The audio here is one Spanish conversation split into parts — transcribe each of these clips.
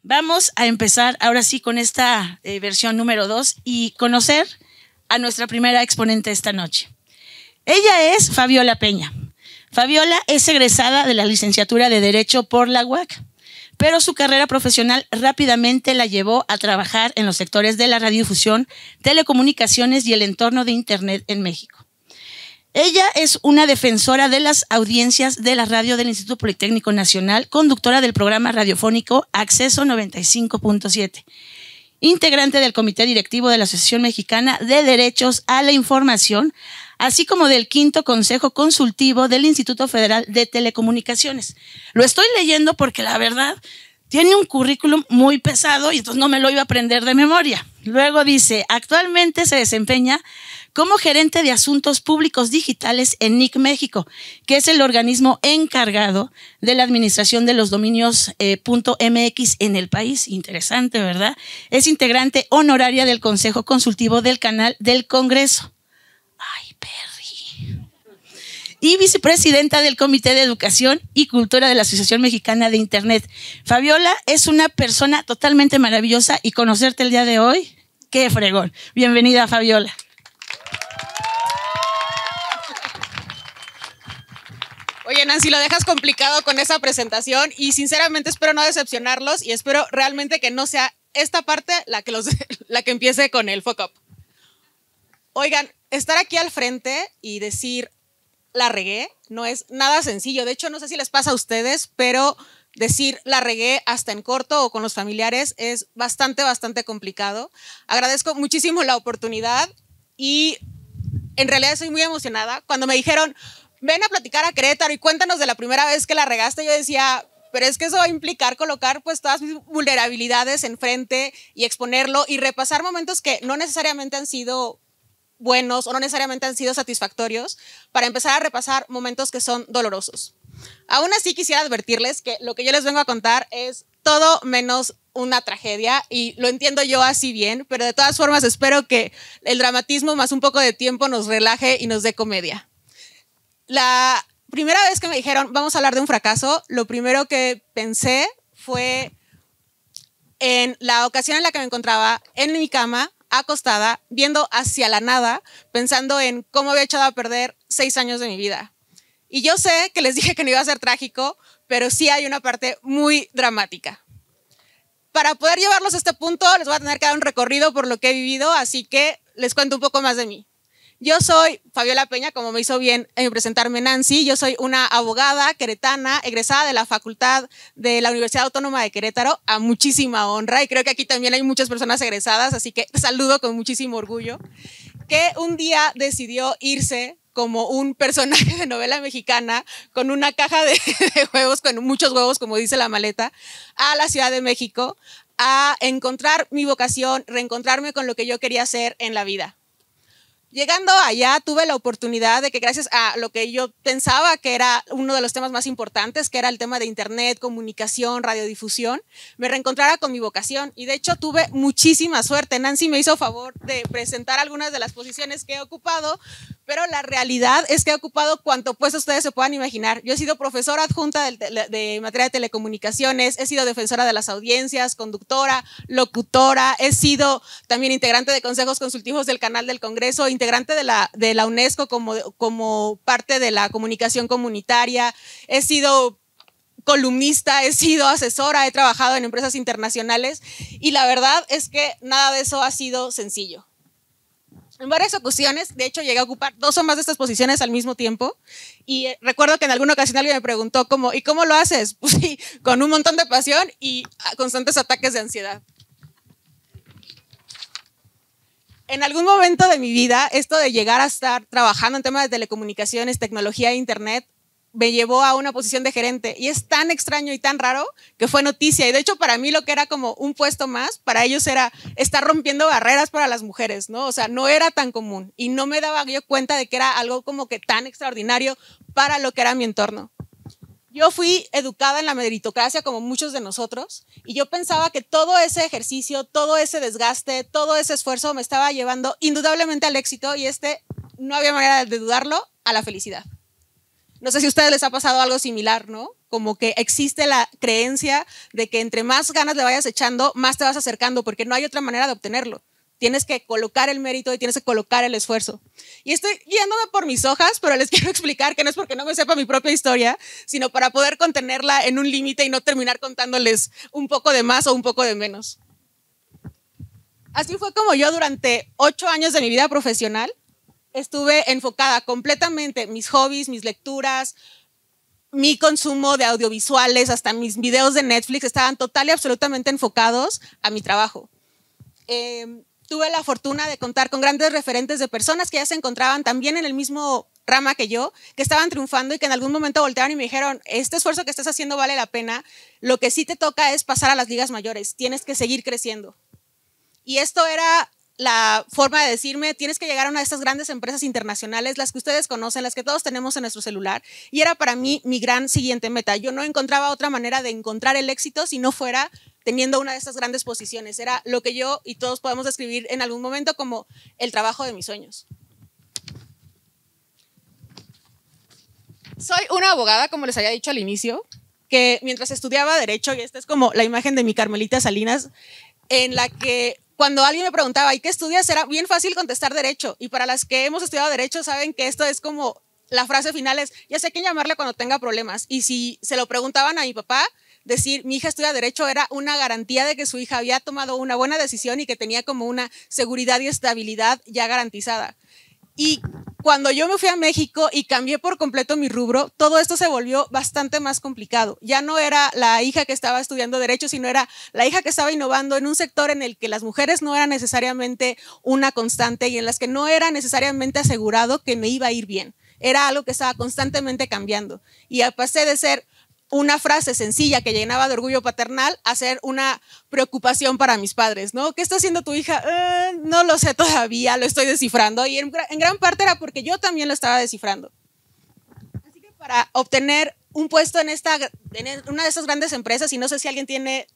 Vamos a empezar ahora sí con esta versión número 2 y conocer a nuestra primera exponente esta noche. Ella es Fabiola Peña. Fabiola es egresada de la licenciatura de Derecho por la UAC, pero su carrera profesional rápidamente la llevó a trabajar en los sectores de la radiodifusión, telecomunicaciones y el entorno de Internet en México. Ella es una defensora de las audiencias de la radio del Instituto Politécnico Nacional, conductora del programa radiofónico Acceso 95.7, integrante del comité directivo de la Asociación Mexicana de Derechos a la Información, así como del 5º Consejo Consultivo del Instituto Federal de Telecomunicaciones. Lo estoy leyendo porque la verdad tiene un currículum muy pesado y entonces no me lo iba a aprender de memoria. Luego dice, actualmente se desempeña como gerente de asuntos públicos digitales en NIC México, que es el organismo encargado de la administración de los dominios .mx en el país. Interesante, ¿verdad? Es integrante honoraria del Consejo Consultivo del Canal del Congreso. Ay, Perry. Y vicepresidenta del Comité de Educación y Cultura de la Asociación Mexicana de Internet. Fabiola es una persona totalmente maravillosa y conocerte el día de hoy, qué fregón. Bienvenida, Fabiola. Oye, Nancy, lo dejas complicado con esa presentación y sinceramente espero no decepcionarlos y espero realmente que no sea esta parte la que empiece con el fuck up. Oigan, estar aquí al frente y decir la regué no es nada sencillo. De hecho, no sé si les pasa a ustedes, pero decir la regué hasta en corto o con los familiares es bastante complicado. Agradezco muchísimo la oportunidad y en realidad estoy muy emocionada. Cuando me dijeron, ven a platicar a Querétaro y cuéntanos de la primera vez que la regaste, yo decía, pero es que eso va a implicar colocar pues todas mis vulnerabilidades enfrente y exponerlo y repasar momentos que no necesariamente han sido buenos o no necesariamente han sido satisfactorios para empezar a repasar momentos que son dolorosos. Aún así quisiera advertirles que lo que yo les vengo a contar es todo menos una tragedia y lo entiendo yo así bien, pero de todas formas espero que el dramatismo más un poco de tiempo nos relaje y nos dé comedia. La primera vez que me dijeron, vamos a hablar de un fracaso, lo primero que pensé fue en la ocasión en la que me encontraba en mi cama, acostada, viendo hacia la nada, pensando en cómo había echado a perder 6 años de mi vida. Y yo sé que les dije que no iba a ser trágico, pero sí hay una parte muy dramática. Para poder llevarlos a este punto, les voy a tener que dar un recorrido por lo que he vivido, así que les cuento un poco más de mí. Yo soy Fabiola Peña, como me hizo bien presentarme Nancy. Yo soy una abogada queretana, egresada de la Facultad de la Universidad Autónoma de Querétaro, a muchísima honra. Y creo que aquí también hay muchas personas egresadas, así que saludo con muchísimo orgullo. Que un día decidió irse como un personaje de novela mexicana con una caja de huevos, con muchos huevos, como dice la maleta, a la Ciudad de México a encontrar mi vocación, reencontrarme con lo que yo quería hacer en la vida. Llegando allá tuve la oportunidad de que gracias a lo que yo pensaba que era uno de los temas más importantes, que era el tema de internet, comunicación, radiodifusión, me reencontrara con mi vocación y de hecho tuve muchísima suerte. Nancy me hizo favor de presentar algunas de las posiciones que he ocupado, pero la realidad es que he ocupado cuanto puesto ustedes se puedan imaginar. Yo he sido profesora adjunta de materia de telecomunicaciones, he sido defensora de las audiencias, conductora, locutora, he sido también integrante de consejos consultivos del Canal del Congreso, integrante de la UNESCO como parte de la comunicación comunitaria, he sido columnista, he sido asesora, he trabajado en empresas internacionales y la verdad es que nada de eso ha sido sencillo. En varias ocasiones, de hecho, llegué a ocupar 2 o más de estas posiciones al mismo tiempo y recuerdo que en alguna ocasión alguien me preguntó ¿y cómo lo haces? Pues sí, con un montón de pasión y constantes ataques de ansiedad. En algún momento de mi vida, esto de llegar a estar trabajando en temas de telecomunicaciones, tecnología e internet, me llevó a una posición de gerente y es tan extraño y tan raro que fue noticia y de hecho para mí lo que era como un puesto más, para ellos era estar rompiendo barreras para las mujeres, ¿no? O sea, no era tan común y no me daba yo cuenta de que era algo como que tan extraordinario para lo que era mi entorno. Yo fui educada en la meritocracia como muchos de nosotros y yo pensaba que todo ese ejercicio, todo ese desgaste, todo ese esfuerzo me estaba llevando indudablemente al éxito y no había manera de dudarlo, a la felicidad. No sé si a ustedes les ha pasado algo similar, ¿no? como que existe la creencia de que entre más ganas le vayas echando, más te vas acercando, porque no hay otra manera de obtenerlo. Tienes que colocar el mérito y tienes que colocar el esfuerzo. Y estoy guiándome por mis hojas, pero les quiero explicar que no es porque no me sepa mi propia historia, sino para poder contenerla en un límite y no terminar contándoles un poco de más o un poco de menos. Así fue como yo durante 8 años de mi vida profesional estuve enfocada completamente en mis hobbies, mis lecturas, mi consumo de audiovisuales, hasta mis videos de Netflix estaban total y absolutamente enfocados a mi trabajo. Tuve la fortuna de contar con grandes referentes de personas que ya se encontraban también en el mismo rama que yo, que estaban triunfando y que en algún momento voltearon y me dijeron, este esfuerzo que estás haciendo vale la pena, lo que sí te toca es pasar a las ligas mayores, tienes que seguir creciendo. Y esto era la forma de decirme, tienes que llegar a una de estas grandes empresas internacionales, las que ustedes conocen, las que todos tenemos en nuestro celular, y era para mí mi gran siguiente meta. Yo no encontraba otra manera de encontrar el éxito si no fuera teniendo una de estas grandes posiciones. Era lo que yo y todos podemos describir en algún momento como el trabajo de mis sueños. Soy una abogada, como les había dicho al inicio, que mientras estudiaba Derecho, y esta es como la imagen de mi Carmelita Salinas, en la que cuando alguien me preguntaba, ¿y qué estudias? Era bien fácil contestar Derecho. Y para las que hemos estudiado Derecho saben que esto es como, la frase final es, ya sé a quién llamarle cuando tenga problemas. Y si se lo preguntaban a mi papá, decir, mi hija estudia Derecho era una garantía de que su hija había tomado una buena decisión y que tenía como una seguridad y estabilidad ya garantizada. Y cuando yo me fui a México y cambié por completo mi rubro, todo esto se volvió bastante más complicado. Ya no era la hija que estaba estudiando Derecho, sino era la hija que estaba innovando en un sector en el que las mujeres no eran necesariamente una constante y en las que no era necesariamente asegurado que me iba a ir bien. Era algo que estaba constantemente cambiando. Y pasé de ser una frase sencilla que llenaba de orgullo paternal a ser una preocupación para mis padres, ¿no? ¿Qué está haciendo tu hija? No lo sé todavía, lo estoy descifrando. Y en gran parte era porque yo también lo estaba descifrando. Así que para obtener un puesto en una de esas grandes empresas, y no sé si alguien tiene,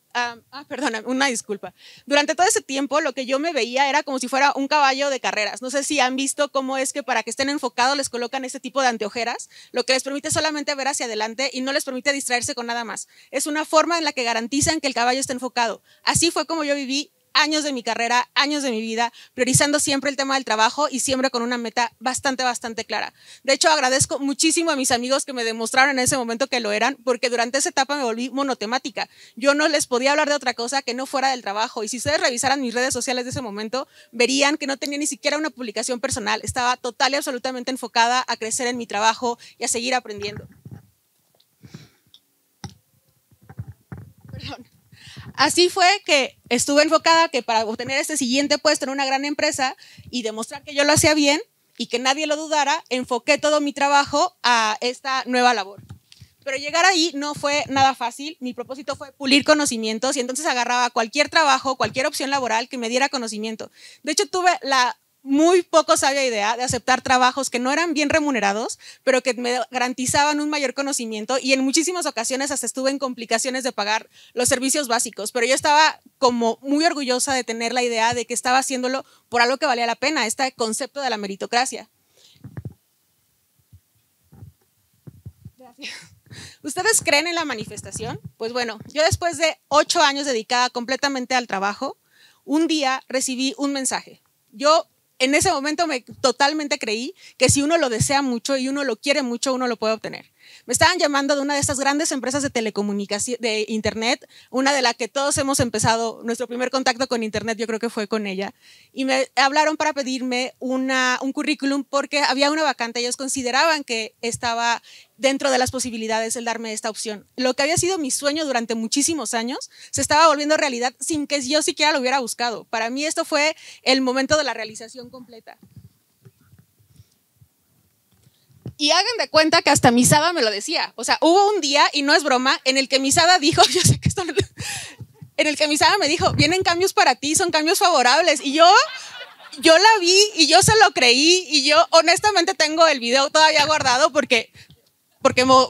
perdona, una disculpa. Durante todo ese tiempo lo que yo me veía era como si fuera un caballo de carreras. No sé si han visto cómo es que para que estén enfocados les colocan este tipo de anteojeras, lo que les permite solamente ver hacia adelante y no les permite distraerse con nada más. Es una forma en la que garantizan que el caballo esté enfocado. Así fue como yo viví años de mi carrera, años de mi vida, priorizando siempre el tema del trabajo y siempre con una meta bastante clara. De hecho, agradezco muchísimo a mis amigos que me demostraron en ese momento que lo eran, porque durante esa etapa me volví monotemática. Yo no les podía hablar de otra cosa que no fuera del trabajo. Y si ustedes revisaran mis redes sociales de ese momento, verían que no tenía ni siquiera una publicación personal. Estaba total y absolutamente enfocada a crecer en mi trabajo y a seguir aprendiendo. Perdón. Así fue que estuve enfocada que para obtener este siguiente puesto en una gran empresa y demostrar que yo lo hacía bien y que nadie lo dudara, enfoqué todo mi trabajo a esta nueva labor. Pero llegar ahí no fue nada fácil. Mi propósito fue pulir conocimientos y entonces agarraba cualquier trabajo, cualquier opción laboral que me diera conocimiento. De hecho, tuve la muy poco sabia idea de aceptar trabajos que no eran bien remunerados, pero que me garantizaban un mayor conocimiento y en muchísimas ocasiones hasta estuve en complicaciones de pagar los servicios básicos, pero yo estaba como muy orgullosa de tener la idea de que estaba haciéndolo por algo que valía la pena, este concepto de la meritocracia. Gracias. ¿Ustedes creen en la manifestación? Pues bueno, yo después de 8 años dedicada completamente al trabajo, un día recibí un mensaje. Yo en ese momento totalmente creí que si uno lo desea mucho y uno lo quiere mucho, uno lo puede obtener. Me estaban llamando de una de estas grandes empresas de telecomunicación, de internet, una de la que todos hemos empezado, nuestro primer contacto con internet yo creo que fue con ella, y me hablaron para pedirme un currículum porque había una vacante, ellos consideraban que estaba dentro de las posibilidades el darme esta opción. Lo que había sido mi sueño durante muchísimos años se estaba volviendo realidad sin que yo siquiera lo hubiera buscado. Para mí esto fue el momento de la realización completa. Y hagan de cuenta que hasta Misada me lo decía. O sea, hubo un día, y no es broma, en el que Misada dijo, yo sé que esto no, en el que Misada me dijo, vienen cambios para ti, son cambios favorables. Y yo la vi y yo se lo creí y yo honestamente tengo el video todavía guardado porque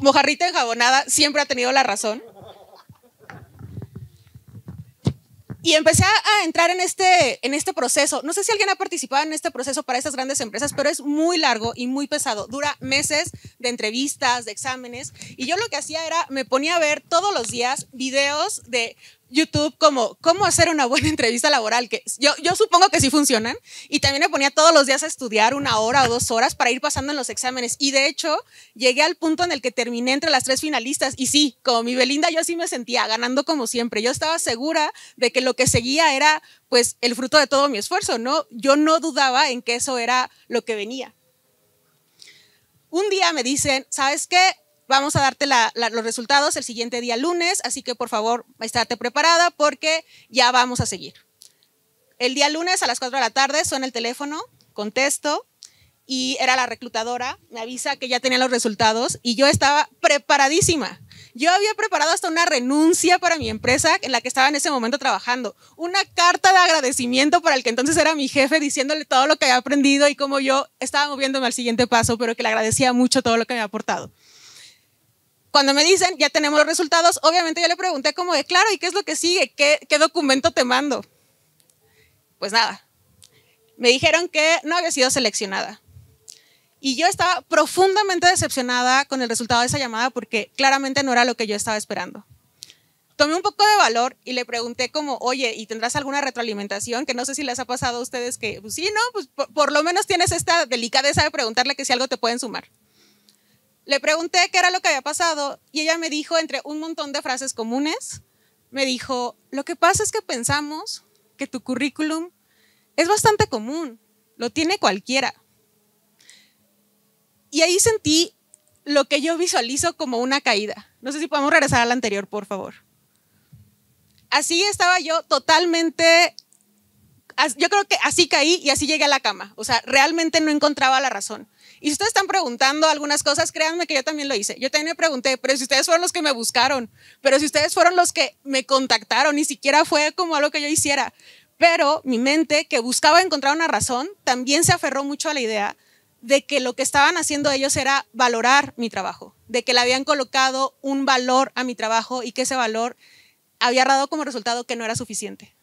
Mojarrita Enjabonada siempre ha tenido la razón. Y empecé a entrar en este proceso. No sé si alguien ha participado en este proceso para estas grandes empresas, pero es muy largo y muy pesado. Dura meses de entrevistas, de exámenes. Y yo lo que hacía era, me ponía a ver todos los días videos de YouTube como cómo hacer una buena entrevista laboral, que yo supongo que sí funcionan. Y también me ponía todos los días a estudiar 1 hora o 2 horas para ir pasando en los exámenes. Y de hecho, llegué al punto en el que terminé entre las 3 finalistas. Y sí, como mi Belinda, yo sí me sentía ganando como siempre. Yo estaba segura de que lo que seguía era pues el fruto de todo mi esfuerzo, ¿no? Yo no dudaba en que eso era lo que venía. Un día me dicen, ¿sabes qué? Vamos a darte los resultados el siguiente día lunes, así que por favor, estate preparada porque ya vamos a seguir. El día lunes a las 4 de la tarde suena el teléfono, contesto y era la reclutadora, me avisa que ya tenía los resultados y yo estaba preparadísima. Yo había preparado hasta una renuncia para mi empresa en la que estaba en ese momento trabajando, una carta de agradecimiento para el que entonces era mi jefe diciéndole todo lo que había aprendido y cómo yo estaba moviéndome al siguiente paso, pero que le agradecía mucho todo lo que me había aportado. Cuando me dicen, ya tenemos los resultados, obviamente yo le pregunté como de, claro, ¿y qué es lo que sigue? ¿Qué documento te mando? Pues nada, me dijeron que no había sido seleccionada. Y yo estaba profundamente decepcionada con el resultado de esa llamada porque claramente no era lo que yo estaba esperando. Tomé un poco de valor y le pregunté como, oye, ¿y tendrás alguna retroalimentación? Que no sé si les ha pasado a ustedes que, pues sí, no, pues por lo menos tienes esta delicadeza de preguntarle que si algo te pueden sumar. Le pregunté qué era lo que había pasado y ella me dijo, entre un montón de frases comunes, me dijo, lo que pasa es que pensamos que tu currículum es bastante común, lo tiene cualquiera. Y ahí sentí lo que yo visualizo como una caída. No sé si podemos regresar a la anterior, por favor. Así estaba yo totalmente, yo creo que así caí y así llegué a la cama. O sea, realmente no encontraba la razón. Y si ustedes están preguntando algunas cosas, créanme que yo también lo hice. Yo también me pregunté, pero si ustedes fueron los que me buscaron, pero si ustedes fueron los que me contactaron, ni siquiera fue como algo que yo hiciera. Pero mi mente, que buscaba encontrar una razón, también se aferró mucho a la idea de que lo que estaban haciendo ellos era valorar mi trabajo, de que le habían colocado un valor a mi trabajo y que ese valor había dado como resultado que no era suficiente.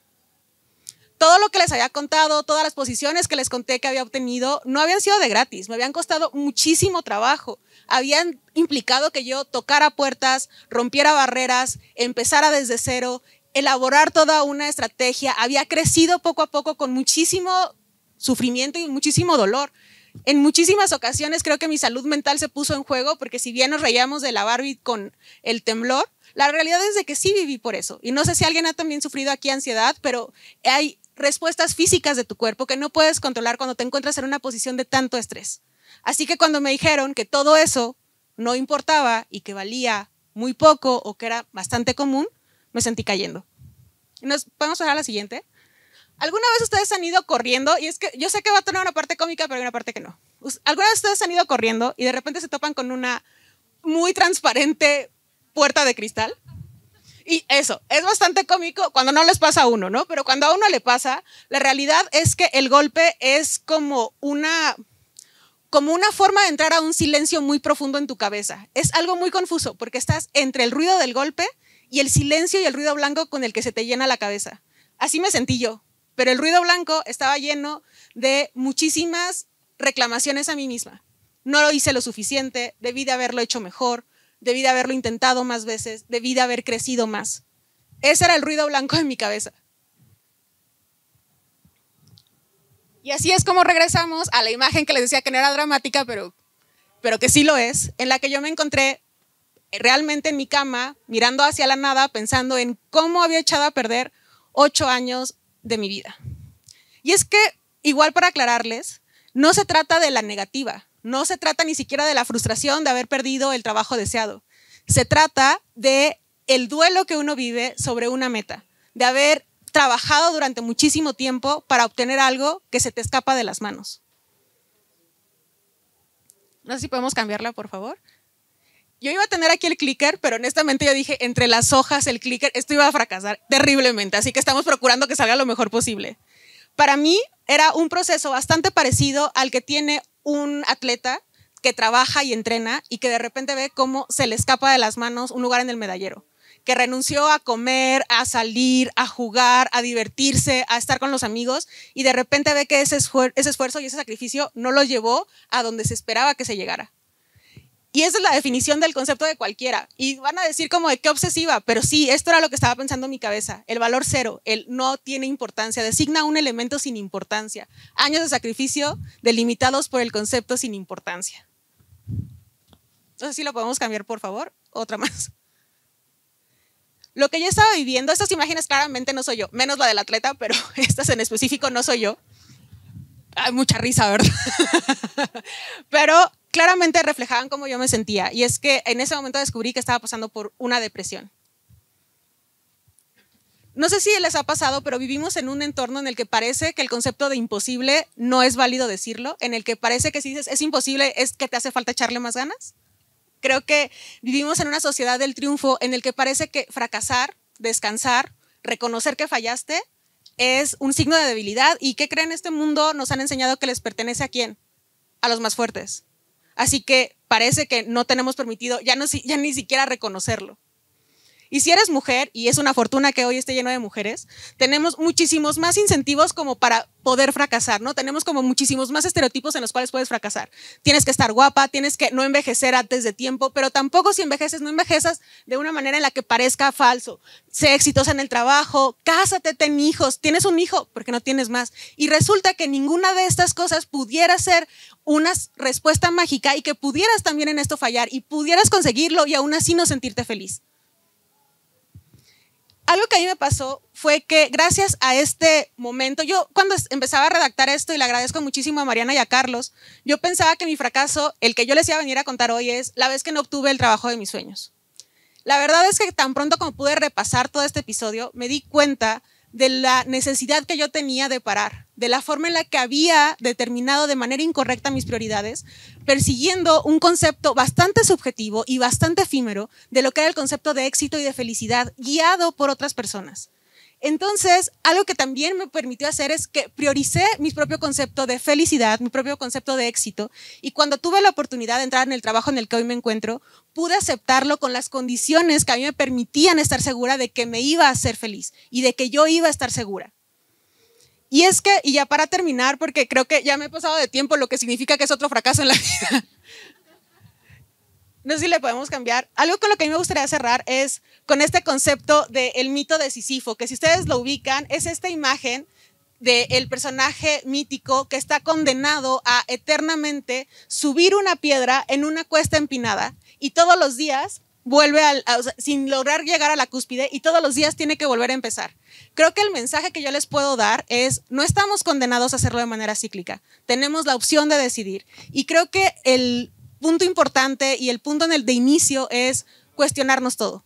Todo lo que les había contado, todas las posiciones que les conté que había obtenido, no habían sido de gratis, me habían costado muchísimo trabajo. Habían implicado que yo tocara puertas, rompiera barreras, empezara desde cero, elaborar toda una estrategia. Había crecido poco a poco con muchísimo sufrimiento y muchísimo dolor. En muchísimas ocasiones creo que mi salud mental se puso en juego porque si bien nos reíamos de la Barbie con el temblor, la realidad es de que sí viví por eso. Y no sé si alguien ha también sufrido aquí ansiedad, pero hay respuestas físicas de tu cuerpo que no puedes controlar cuando te encuentras en una posición de tanto estrés. Así que cuando me dijeron que todo eso no importaba y que valía muy poco o que era bastante común, me sentí cayendo. ¿Podemos pasar a la siguiente? ¿Alguna vez ustedes han ido corriendo? Y es que yo sé que va a tener una parte cómica, pero hay una parte que no. ¿Alguna vez ustedes han ido corriendo y de repente se topan con una muy transparente puerta de cristal? Y eso, es bastante cómico cuando no les pasa a uno, ¿no? Pero cuando a uno le pasa, la realidad es que el golpe es como una forma de entrar a un silencio muy profundo en tu cabeza. Es algo muy confuso porque estás entre el ruido del golpe y el silencio y el ruido blanco con el que se te llena la cabeza. Así me sentí yo, pero el ruido blanco estaba lleno de muchísimas reclamaciones a mí misma. No lo hice lo suficiente, debí de haberlo hecho mejor, debí de haberlo intentado más veces, debí de haber crecido más. Ese era el ruido blanco en mi cabeza. Y así es como regresamos a la imagen que les decía que no era dramática, pero que sí lo es, en la que yo me encontré realmente en mi cama, mirando hacia la nada, pensando en cómo había echado a perder 8 años de mi vida. Y es que, igual para aclararles, no se trata de la negativa, no se trata ni siquiera de la frustración de haber perdido el trabajo deseado. Se trata de el duelo que uno vive sobre una meta, de haber trabajado durante muchísimo tiempo para obtener algo que se te escapa de las manos. No sé si podemos cambiarla, por favor. Yo iba a tener aquí el clicker, pero honestamente yo dije, entre las hojas, el clicker, esto iba a fracasar terriblemente, así que estamos procurando que salga lo mejor posible. Para mí era un proceso bastante parecido al que tiene un atleta que trabaja y entrena y que de repente ve cómo se le escapa de las manos un lugar en el medallero. que renunció a comer, a salir, a jugar, a divertirse, a estar con los amigos y de repente ve que ese esfuerzo y ese sacrificio no lo llevó a donde se esperaba que se llegara. Y esa es la definición del concepto de cualquiera. Y van a decir como de qué obsesiva, pero sí, esto era lo que estaba pensando en mi cabeza. El valor cero, el no tiene importancia, designa un elemento sin importancia. Años de sacrificio delimitados por el concepto sin importancia. Entonces sí lo podemos cambiar, por favor. Otra más. Lo que yo estaba viviendo, estas imágenes claramente no soy yo, menos la del atleta, pero estas en específico no soy yo. Hay mucha risa, ¿verdad? Pero claramente reflejaban cómo yo me sentía. Y es que en ese momento descubrí que estaba pasando por una depresión. No sé si les ha pasado, pero vivimos en un entorno en el que parece que el concepto de imposible no es válido decirlo, en el que parece que si dices es imposible es que te hace falta echarle más ganas. Creo que vivimos en una sociedad del triunfo en el que parece que fracasar, descansar, reconocer que fallaste es un signo de debilidad. ¿Y qué creen? Este mundo nos han enseñado que les pertenece ¿a quién? A los más fuertes. Así que parece que no tenemos permitido ya ni siquiera reconocerlo. Y si eres mujer, y es una fortuna que hoy esté lleno de mujeres, tenemos muchísimos más incentivos como para poder fracasar, ¿no? Tenemos como muchísimos más estereotipos en los cuales puedes fracasar. Tienes que estar guapa, tienes que no envejecer antes de tiempo, pero tampoco si envejeces, no envejezas de una manera en la que parezca falso. Sé exitosa en el trabajo, cásate, ten hijos, tienes un hijo, porque no tienes más. Y resulta que ninguna de estas cosas pudiera ser una respuesta mágica y que pudieras también en esto fallar y pudieras conseguirlo y aún así no sentirte feliz. Algo que a mí me pasó fue que gracias a este momento, yo cuando empezaba a redactar esto, y le agradezco muchísimo a Mariana y a Carlos, yo pensaba que mi fracaso, el que yo les iba a venir a contar hoy, es la vez que no obtuve el trabajo de mis sueños. La verdad es que tan pronto como pude repasar todo este episodio, me di cuenta de la necesidad que yo tenía de parar, de la forma en la que había determinado de manera incorrecta mis prioridades, persiguiendo un concepto bastante subjetivo y bastante efímero de lo que era el concepto de éxito y de felicidad, guiado por otras personas. Entonces, algo que también me permitió hacer es que prioricé mi propio concepto de felicidad, mi propio concepto de éxito, y cuando tuve la oportunidad de entrar en el trabajo en el que hoy me encuentro, pude aceptarlo con las condiciones que a mí me permitían estar segura de que me iba a hacer feliz y de que yo iba a estar segura. Y es que, y ya para terminar, porque creo que ya me he pasado de tiempo, lo que significa que es otro fracaso en la vida. No sé si le podemos cambiar. Algo con lo que a mí me gustaría cerrar es con este concepto del mito de Sísifo, que si ustedes lo ubican, es esta imagen del personaje mítico que está condenado a eternamente subir una piedra en una cuesta empinada y todos los días vuelve sin lograr llegar a la cúspide y todos los días tiene que volver a empezar. Creo que el mensaje que yo les puedo dar es no estamos condenados a hacerlo de manera cíclica, tenemos la opción de decidir y creo que el punto importante y el punto en el de inicio es cuestionarnos todo.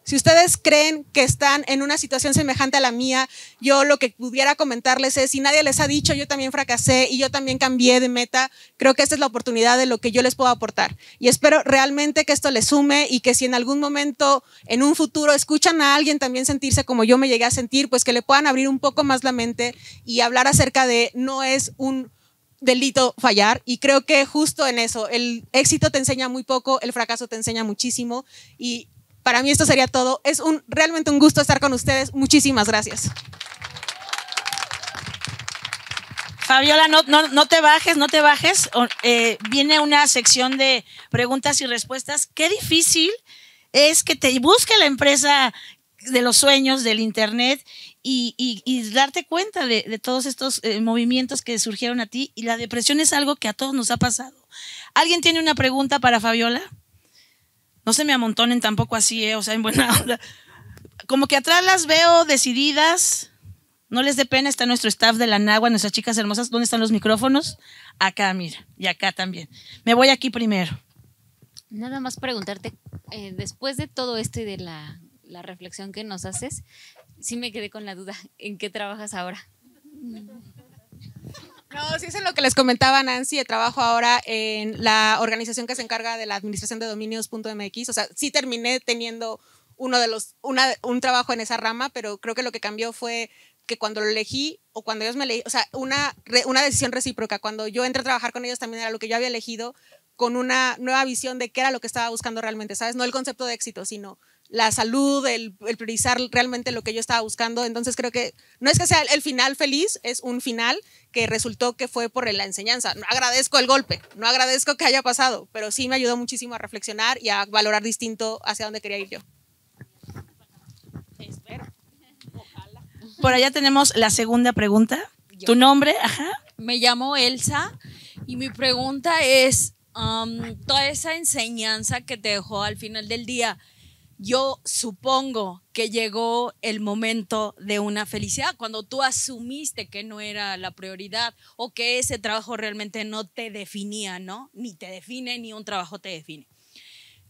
Si ustedes creen que están en una situación semejante a la mía, yo lo que pudiera comentarles es, si nadie les ha dicho, yo también fracasé y yo también cambié de meta, creo que esta es la oportunidad de lo que yo les puedo aportar. Y espero realmente que esto les sume y que si en algún momento, en un futuro, escuchan a alguien también sentirse como yo me llegué a sentir, pues que le puedan abrir un poco más la mente y hablar acerca de no es un delito fallar, y creo que justo en eso, el éxito te enseña muy poco, el fracaso te enseña muchísimo, y para mí esto sería todo. Es realmente un gusto estar con ustedes. Muchísimas gracias. Fabiola, no te bajes, no te bajes. Viene una sección de preguntas y respuestas. Qué difícil es que te busque la empresa de los sueños del internet y darte cuenta de todos estos movimientos que surgieron a ti. Y la depresión es algo que a todos nos ha pasado. ¿Alguien tiene una pregunta para Fabiola? No se me amontonen tampoco así, o sea, en buena onda. Como que atrás las veo decididas. No les dé pena, está nuestro staff de la Nagua, nuestras chicas hermosas. ¿Dónde están los micrófonos? Acá, mira, y acá también. Me voy aquí primero. Nada más preguntarte, después de todo esto y de la reflexión que nos haces, sí me quedé con la duda, ¿en qué trabajas ahora? No, sí es en lo que les comentaba Nancy, trabajo ahora en la organización que se encarga de la administración de dominios.mx, o sea, sí terminé teniendo un trabajo en esa rama, pero creo que lo que cambió fue que cuando lo elegí o cuando ellos me elegí, o sea, una decisión recíproca, cuando yo entré a trabajar con ellos también era lo que yo había elegido con una nueva visión de qué era lo que estaba buscando realmente, ¿sabes? No el concepto de éxito, sino la salud, el priorizar realmente lo que yo estaba buscando. Entonces creo que no es que sea el final feliz, es un final que resultó que fue por la enseñanza. No agradezco el golpe, no agradezco que haya pasado, pero sí me ayudó muchísimo a reflexionar y a valorar distinto hacia dónde quería ir yo. Espero. Ojalá. Por allá tenemos la segunda pregunta. ¿Tu nombre? Ajá. Me llamo Elsa y mi pregunta es, toda esa enseñanza que te dejó al final del día, yo supongo que llegó el momento de una felicidad, cuando tú asumiste que no era la prioridad o que ese trabajo realmente no te definía, ¿no? Ni te define, ni un trabajo te define.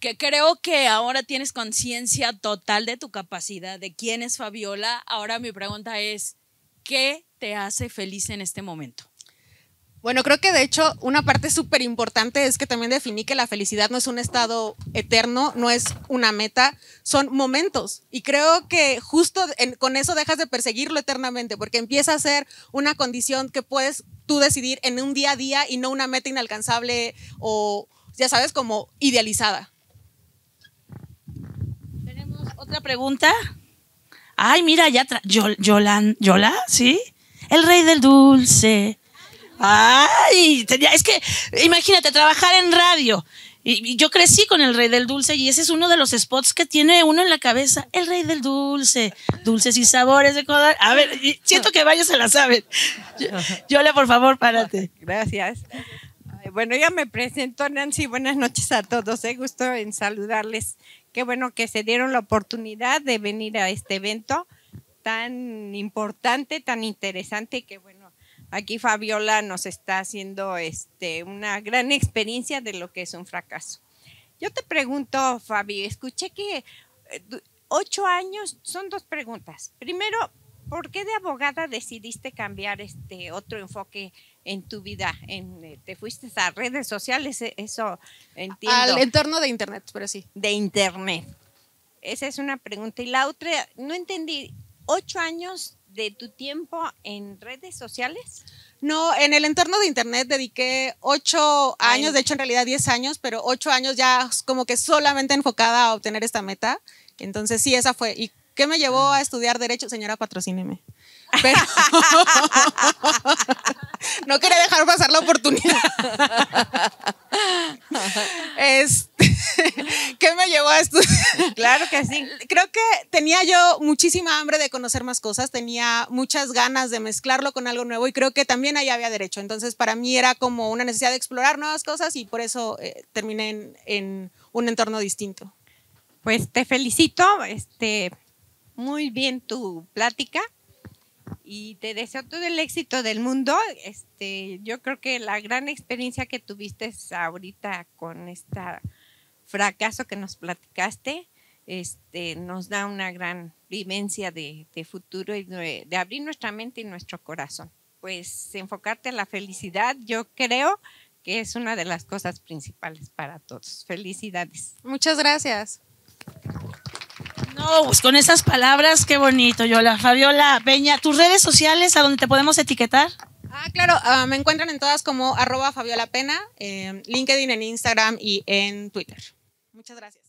Que creo que ahora tienes conciencia total de tu capacidad, de quién es Fabiola. Ahora mi pregunta es, ¿qué te hace feliz en este momento? Bueno, creo que de hecho una parte súper importante es que también definí que la felicidad no es un estado eterno, no es una meta, son momentos. Y creo que justo con eso dejas de perseguirlo eternamente, porque empieza a ser una condición que puedes tú decidir en un día a día y no una meta inalcanzable o, ya sabes, como idealizada. Tenemos otra pregunta. Ay, mira, ya Yola, ¿sí? El rey del dulce. Ay, es que imagínate trabajar en radio. Y yo crecí con el rey del dulce y ese es uno de los spots que tiene uno en la cabeza. El rey del dulce, dulces y sabores de Codar. A ver, siento que varios se la saben. Yola, por favor, párate. Gracias. Bueno, ya me presento, Nancy. Buenas noches a todos. Gusto en saludarles. Qué bueno que se dieron la oportunidad de venir a este evento tan importante, tan interesante, que bueno, aquí Fabiola nos está haciendo una gran experiencia de lo que es un fracaso. Yo te pregunto, Fabi, escuché que 8 años, son 2 preguntas. Primero, ¿por qué de abogada decidiste cambiar otro enfoque en tu vida? ¿Te fuiste a redes sociales? Eso entiendo. Al entorno de internet, pero sí. De internet. Esa es una pregunta. Y la otra, no entendí, 8 años de tu tiempo en redes sociales. No, en el entorno de internet dediqué 8 años, de hecho en realidad 10 años, pero 8 años ya como que solamente enfocada a obtener esta meta. Entonces sí, esa fue. ¿Y qué me llevó a estudiar Derecho? Señora, patrocíneme. Pero no quería dejar pasar la oportunidad. ¿Qué me llevó a estudiar? Claro que sí. Creo que tenía yo muchísima hambre de conocer más cosas, tenía muchas ganas de mezclarlo con algo nuevo y creo que también ahí había derecho. Entonces para mí era como una necesidad de explorar nuevas cosas y por eso terminé en un entorno distinto. Pues te felicito, muy bien tu plática. Y te deseo todo el éxito del mundo. Yo creo que la gran experiencia que tuviste ahorita con este fracaso que nos platicaste, nos da una gran vivencia de futuro y de abrir nuestra mente y nuestro corazón. Pues enfocarte en la felicidad, yo creo que es una de las cosas principales para todos. Felicidades. Muchas gracias. No, pues con esas palabras, qué bonito, Yola. Fabiola Peña, ¿tus redes sociales a donde te podemos etiquetar? Claro, me encuentran en todas como @FabiolaPena, LinkedIn, en Instagram y en Twitter. Muchas gracias.